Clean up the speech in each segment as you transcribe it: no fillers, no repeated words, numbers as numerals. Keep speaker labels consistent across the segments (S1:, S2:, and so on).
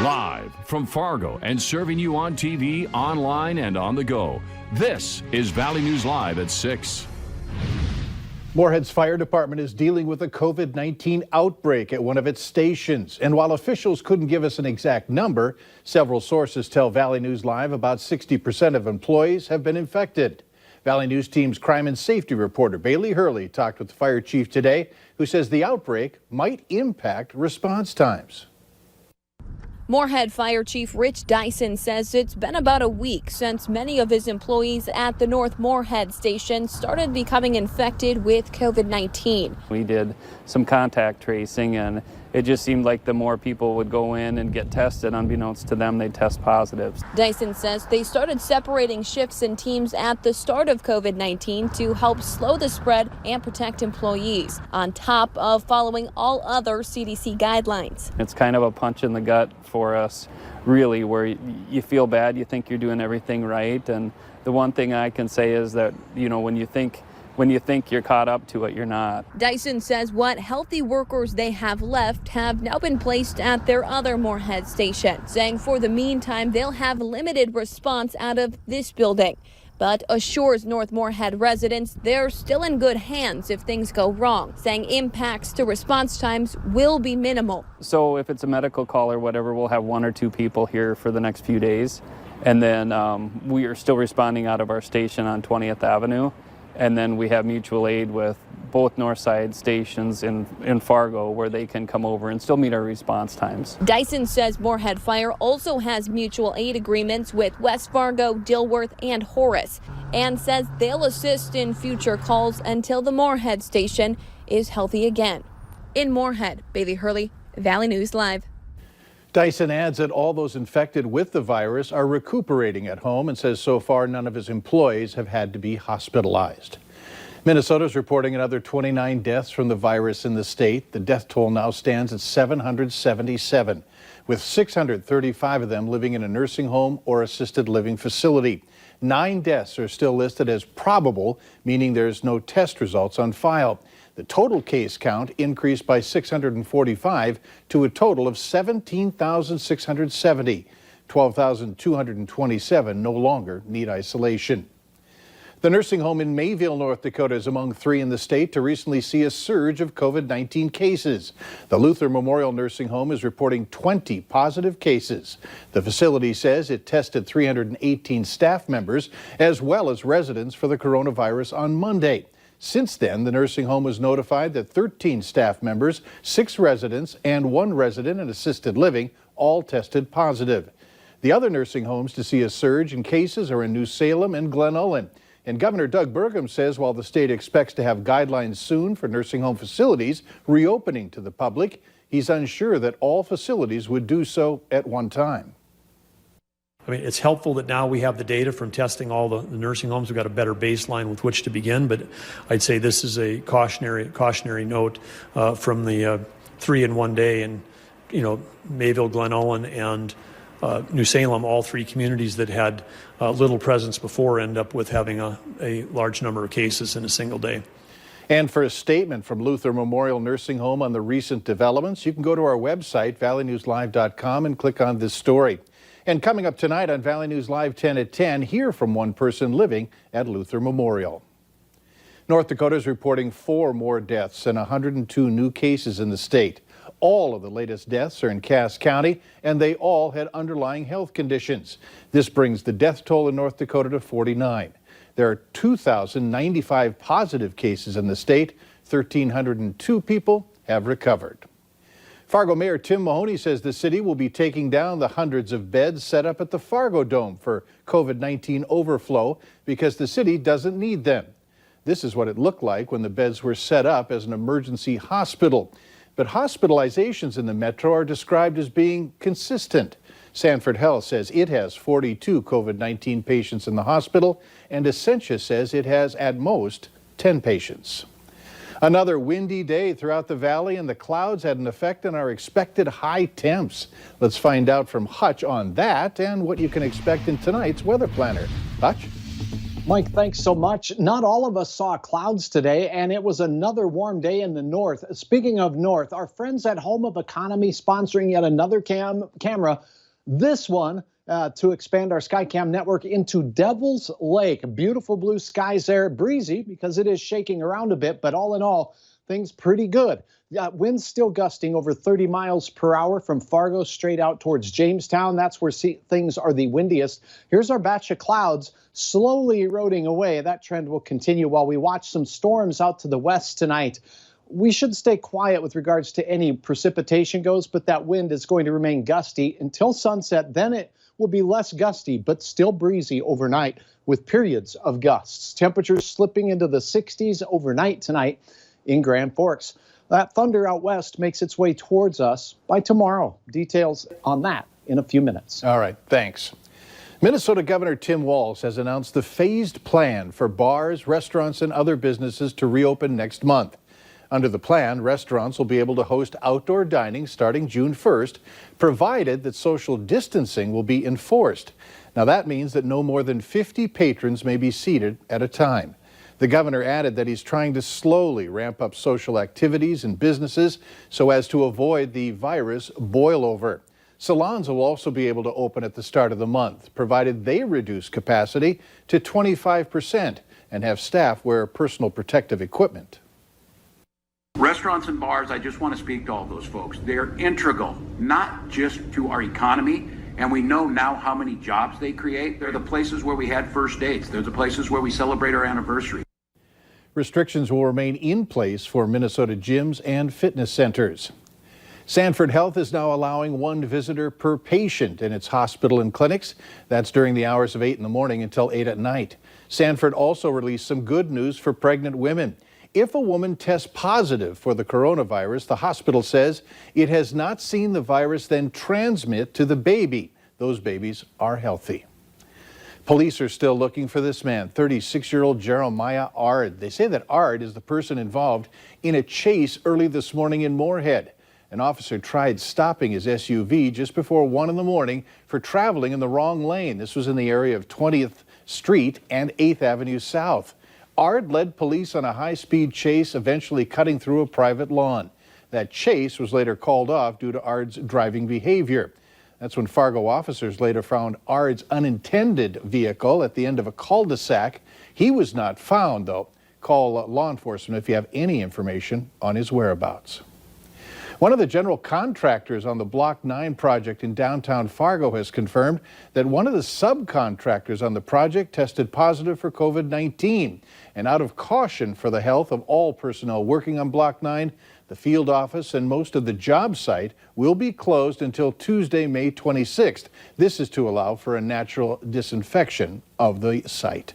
S1: Live from Fargo and serving you on TV, online, and on the go. This is Valley News Live at 6.
S2: Moorhead's fire department is dealing with a COVID-19 outbreak at one of its stations. And while officials couldn't give us an exact number, several sources tell Valley News Live about 60% of employees have been infected. Valley News Team's crime and safety reporter Bailey Hurley talked with the fire chief today, who says the outbreak might impact response times.
S3: Moorhead Fire Chief Rich Dyson says it's been about a week since many of his employees at the North Moorhead station started becoming infected with COVID-19.
S4: We did some contact tracing, and it just seemed like the more people would go in and get tested, unbeknownst to them, they'd test positive.
S3: Dyson says they started separating shifts and teams at the start of COVID-19 to help slow the spread and protect employees, on top of following all other CDC guidelines.
S4: It's kind of a punch in the gut for us, really, where you feel bad, you think you're doing everything right, and the one thing I can say is that, you know, when you think you're caught up to it, you're not.
S3: Dyson says what healthy workers they have left have now been placed at their other Moorhead station, saying for the meantime they'll have limited response out of this building, but assures North Moorhead residents they're still in good hands if things go wrong, saying impacts to response times will be minimal.
S4: So if it's a medical call or whatever, we'll have 1 or 2 people here for the next few days, and then we are still responding out of our station on 20th Avenue. And then we have mutual aid with both north side stations in Fargo where they can come over and still meet our response times.
S3: Dyson says Moorhead Fire also has mutual aid agreements with West Fargo, Dilworth, and Horace, and says they'll assist in future calls until the Moorhead station is healthy again. In Moorhead, Bailey Hurley, Valley News Live.
S2: Dyson adds that all those infected with the virus are recuperating at home and says so far none of his employees have had to be hospitalized. Minnesota is reporting another 29 deaths from the virus in the state. The death toll now stands at 777, with 635 of them living in a nursing home or assisted living facility. 9 deaths are still listed as probable, meaning there's no test results on file. The total case count increased by 645 to a total of 17,670. 12,227 no longer need isolation. The nursing home in Mayville, North Dakota is among 3 in the state to recently see a surge of COVID-19 cases. The Luther Memorial Nursing Home is reporting 20 positive cases. The facility says it tested 318 staff members as well as residents for the coronavirus on Monday. Since then, the nursing home was notified that 13 staff members, 6 residents, and 1 resident in assisted living all tested positive. The other nursing homes to see a surge in cases are in New Salem and Glen Ullin. And Governor Doug Burgum says while the state expects to have guidelines soon for nursing home facilities reopening to the public, he's unsure that all facilities would do so at one time.
S5: I mean, it's helpful that now we have the data from testing all the nursing homes. We've got a better baseline with which to begin, but I'd say this is a cautionary note from the 3 in 1 day, and Mayville, Glen Ullin, and New Salem, all 3 communities that had little presence before end up with having a large number of cases in a single day.
S2: And for a statement from Luther Memorial Nursing Home on the recent developments, you can go to our website, valleynewslive.com, and click on this story. And coming up tonight on Valley News Live 10 at 10, hear from one person living at Luther Memorial. North Dakota is reporting 4 more deaths and 102 new cases in the state. All of the latest deaths are in Cass County, and they all had underlying health conditions. This brings the death toll in North Dakota to 49. There are 2,095 positive cases in the state. 1,302 people have recovered. Fargo Mayor Tim Mahoney says the city will be taking down the hundreds of beds set up at the Fargo Dome for COVID-19 overflow because the city doesn't need them. This is what it looked like when the beds were set up as an emergency hospital. But hospitalizations in the metro are described as being consistent. Sanford Health says it has 42 COVID-19 patients in the hospital, and Essentia says it has at most 10 patients. Another windy day throughout the valley, and the clouds had an effect on our expected high temps. Let's find out from Hutch on that and what you can expect in tonight's weather planner. Hutch?
S6: Mike, thanks so much. Not all of us saw clouds today, and it was another warm day in the north. Speaking of north, our friends at Home of Economy sponsoring yet another camera, this one to expand our Skycam network into Devil's Lake. Beautiful blue skies there, breezy because it is shaking around a bit, but all in all, things pretty good. Winds still gusting over 30 miles per hour from Fargo straight out towards Jamestown. That's where things are the windiest. Here's our batch of clouds slowly eroding away. That trend will continue while we watch some storms out to the west tonight. We should stay quiet with regards to any precipitation goes, but that wind is going to remain gusty until sunset. Then it will be less gusty, but still breezy overnight with periods of gusts. Temperatures slipping into the 60s overnight tonight in Grand Forks. That thunder out west makes its way towards us by tomorrow. Details on that in a few minutes.
S2: All right, thanks. Minnesota Governor Tim Walz has announced the phased plan for bars, restaurants, and other businesses to reopen next month. Under the plan, restaurants will be able to host outdoor dining starting June 1st, provided that social distancing will be enforced. Now, that means that no more than 50 patrons may be seated at a time. The governor added that he's trying to slowly ramp up social activities and businesses so as to avoid the virus boilover. Salons will also be able to open at the start of the month, provided they reduce capacity to 25% and have staff wear personal protective equipment.
S7: Restaurants and bars, I just want to speak to all those folks. They're integral, not just to our economy, and we know now how many jobs they create. They're the places where we had first dates. They're the places where we celebrate our anniversary.
S2: Restrictions will remain in place for Minnesota gyms and fitness centers. Sanford Health is now allowing one visitor per patient in its hospital and clinics. That's during the hours of 8 in the morning until 8 at night. Sanford also released some good news for pregnant women. If a woman tests positive for the coronavirus, the hospital says it has not seen the virus then transmit to the baby. Those babies are healthy. Police are still looking for this man, 36-year-old Jeremiah Ard. They say that Ard is the person involved in a chase early this morning in Moorhead. An officer tried stopping his SUV just before 1 in the morning for traveling in the wrong lane. This was in the area of 20th Street and 8th Avenue South. Ard led police on a high-speed chase, eventually cutting through a private lawn. That chase was later called off due to Ard's driving behavior. That's when Fargo officers later found Ard's unintended vehicle at the end of a cul-de-sac. He was not found, though. Call law enforcement if you have any information on his whereabouts. One of the general contractors on the Block 9 project in downtown Fargo has confirmed that one of the subcontractors on the project tested positive for COVID-19. And out of caution for the health of all personnel working on Block 9, the field office and most of the job site will be closed until Tuesday, May 26th. This is to allow for a natural disinfection of the site.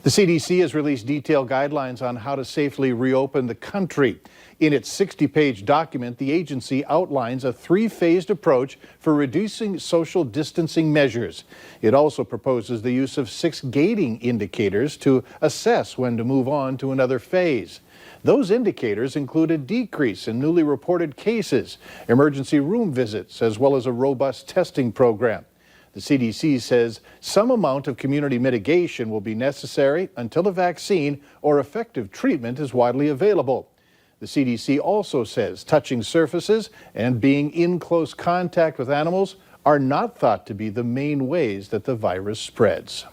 S2: The CDC has released detailed guidelines on how to safely reopen the country. In its 60-page document, the agency outlines a three-phased approach for reducing social distancing measures. It also proposes the use of 6 gating indicators to assess when to move on to another phase. Those indicators include a decrease in newly reported cases, emergency room visits, as well as a robust testing program. The CDC says some amount of community mitigation will be necessary until a vaccine or effective treatment is widely available. The CDC also says touching surfaces and being in close contact with animals are not thought to be the main ways that the virus spreads.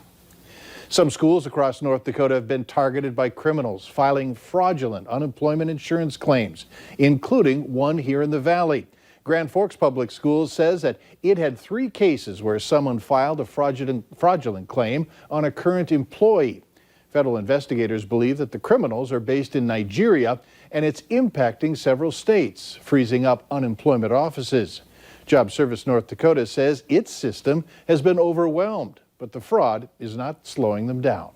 S2: Some schools across North Dakota have been targeted by criminals filing fraudulent unemployment insurance claims, including one here in the Valley. Grand Forks Public Schools says that it had 3 cases where someone filed a fraudulent claim on a current employee. Federal investigators believe that the criminals are based in Nigeria and it's impacting several states, freezing up unemployment offices. Job Service North Dakota says its system has been overwhelmed, but the fraud is not slowing them down.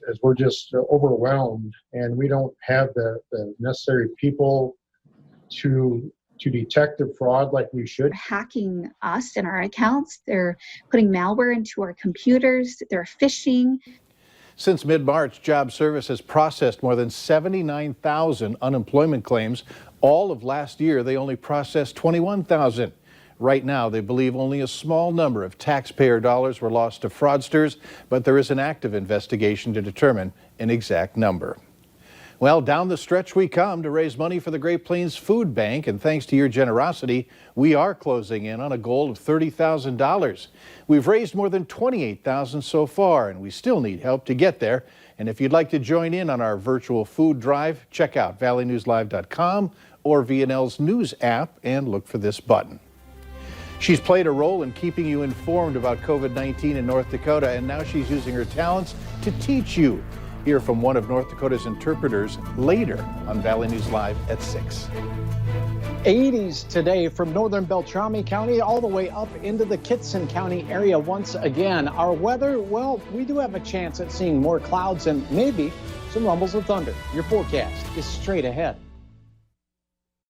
S8: As we're just overwhelmed and we don't have the necessary people to detect the fraud like we should.
S9: Hacking us and our accounts. They're putting malware into our computers. They're phishing.
S2: Since mid-March, Job Service has processed more than 79,000 unemployment claims. All of last year, they only processed 21,000. Right now, they believe only a small number of taxpayer dollars were lost to fraudsters, but there is an active investigation to determine an exact number. Well, down the stretch we come to raise money for the Great Plains Food Bank, and thanks to your generosity, we are closing in on a goal of $30,000. We've raised more than $28,000 so far, and we still need help to get there. And if you'd like to join in on our virtual food drive, check out valleynewslive.com or VNL's news app and look for this button. She's played a role in keeping you informed about COVID-19 in North Dakota, and now she's using her talents to teach you. Hear from one of North Dakota's interpreters later on Valley News Live at 6.
S6: 80s today from northern Beltrami County all the way up into the Kittson County area once again. Our weather, well, we do have a chance at seeing more clouds and maybe some rumbles of thunder. Your forecast is straight ahead.